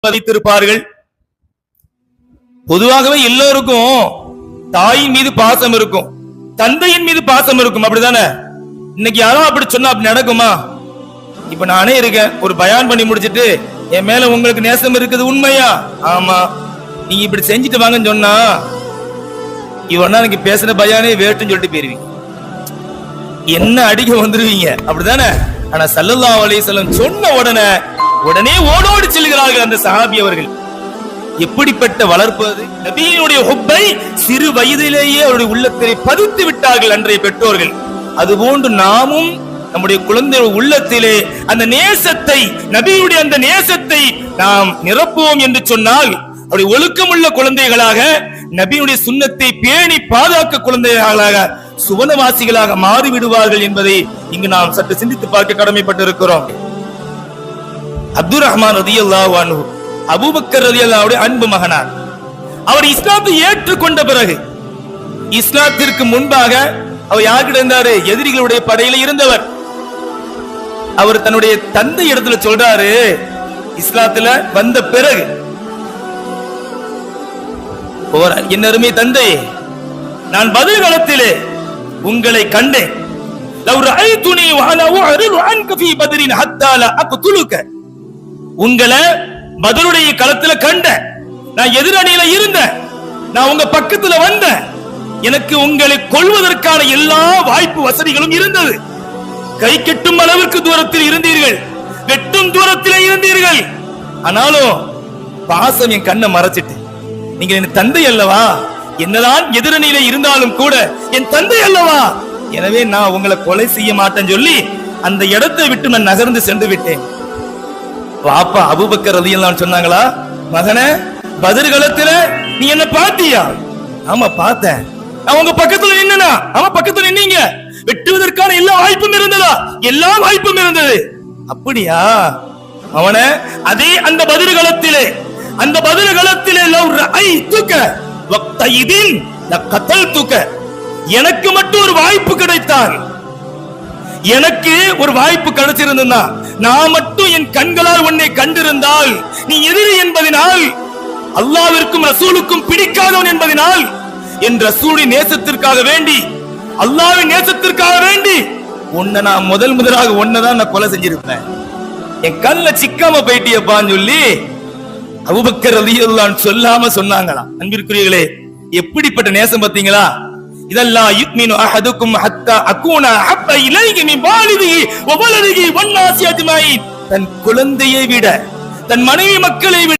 மதித்திருப்பார்கள். பொதுவாகவே எல்லோருக்கும் தாயின் மீது பாசம் இருக்கும், தந்தையின் மீது பாசம் இருக்கும், அப்படிதானே? இன்னைக்கு யாரோ அப்படி சொன்னா அப்படி நடக்குமா? இப்ப நானே இருக்கேன், ஒரு பயான் பண்ணி முடிச்சிட்டு என் மேல உங்களுக்கு நேசம் இருக்குது, உண்மையா? ஆமா. நீங்க இப்படி செஞ்சுட்டு வாங்கன்னு சொன்னா இவனா எனக்கு பேசுற பயானே வேட்டுன்னு சொல்லிட்டு போயிருவீங்க, என்ன அடிக்க வந்துருவீங்க, அப்படிதானே? ஆனா ஸல்லல்லாஹு அலைஹி வஸல்லம் சொன்ன உடனே ஓடோடி செல்கிறார்கள் அந்த சஹாபி அவர்கள். எப்படிப்பட்ட வளர்ப்பது! நபியினுடைய ஹுப்பை சிறு வயதிலேயே அவருடைய உள்ளத்தை பதித்து விட்டார்கள் அன்றைய பெற்றோர்கள். அதுபோன்று நாமும் நம்முடைய குழந்தை உள்ளத்திலே அந்த நேசத்தை, நபியுடைய அந்த நேசத்தை நாம் நிரப்புவோம் என்று சொன்னால் அவருடைய ஒழுக்கமுள்ள குழந்தைகளாக, நபியுடைய சுன்னத்தை பேணி பாதுகாக்க குழந்தைகளாக, சுவனவாசிகளாக மாறிவிடுவார்கள் என்பதை இங்கு நாம் சற்று சிந்தித்து பார்க்க கடமைப்பட்டிருக்கிறோம். அப்துர் ரஹ்மான் ரலியல்லாஹு அன்ஹு அபூபக்கர் ரலியல்லாஹுடைய அன்பு மகனார். அவர் இஸ்லாத்தை ஏற்றுக்கொண்ட பிறகு, இஸ்லாத்திற்கு முன்பாக அவர் யார்கிட்ட இருந்தாரு? எதிரிகளுடைய படையில இருந்தவர். அவர் தன்னுடைய தந்தை இடத்துல சொல்றாரு, இஸ்லாத்துல வந்த பிறகு, என் அருமை தந்தை, நான் பதில் காலத்திலே உங்களை கண்டேன். உங்களை பதிலுடைய களத்துல கண்ட, நான் எதிரணியில இருந்தேன், நான் உங்க பக்கத்துல வந்தேன், எனக்கு உங்களை கொள்வதற்கான எல்லா வாய்ப்பு வசதிகளும் இருந்தது. கை கெட்டும் அளவிற்கு தூரத்தில் இருந்தீர்கள், வெட்டும் தூரத்தில் இருந்தீர்கள். ஆனாலும் பாசம் என் கண்ணை மறைச்சிட்டு, நீங்க என் தந்தை அல்லவா, என்னதான் எதிரணியில இருந்தாலும் கூட என் தந்தை அல்லவா, எனவே நான் உங்களை கொலை செய்ய மாட்டேன்னு சொல்லி அந்த இடத்தை விட்டு நான் நகர்ந்து சென்று விட்டேன். பாப்பா அபூபக்கர் ரலியல்லாஹு சொன்னாங்களா, மகனே, பதிர் காலத்துல நீ என்ன பாத்தியா? ஆமா பார்த்தேன். நான் உங்க பக்கத்துல நின்னா, அவன் பக்கத்துல நின்னீங்க, வெட்டுவதற்கான எல்லா வாய்ப்பும் இருந்ததா? எல்லா வாய்ப்பும் இருந்தது. அப்படியா? அவனே, அதே அந்த பதிர் காலத்திலே, அந்த பதிர் காலத்திலே லவ் ரஐதுக வக்தைதின் லகதல்துக, எனக்கு மட்டும் ஒரு வாய்ப்பு கிடைத்தால், எனக்கு ஒரு வாய்ப்பு கிடைச்சிருந்தா, நான் மட்டும் என் கண்களால் உன்னை கண்டிருந்தால், நீ எதிரி என்பதனால், அல்லாஹ்விற்கும் ரசூலுக்கும் பிடிக்காதவன் என்பதனால், என் ரசூலின் நேசத்திற்காக வேண்டி, அல்லாஹ்வின் நேசத்திற்காக வேண்டி உன்னை நான் முதலாக ஒன்னதான் நான் கொலை செஞ்சிருப்பேன். என் கண்ணுல சிக்காம போயிட்டியப்பான்னு சொல்லி அபூபக்கர் ரலியல்லாஹு சொல்லாம சொன்னாங்களாம். அன்பிற்குரியவர்களே, எப்படிப்பட்ட நேசம் பார்த்தீங்களா? இதெல்லாம் யுக்மினு அஹதுக்கும் ஹத்தா அகூன அஹப்ப இலைஹி மின் வாலிதிஹி வ வலதிஹி வன் நாஸி அஜ்மாயின், தன் குழந்தையை விட, தன் மனைவி மக்களை விட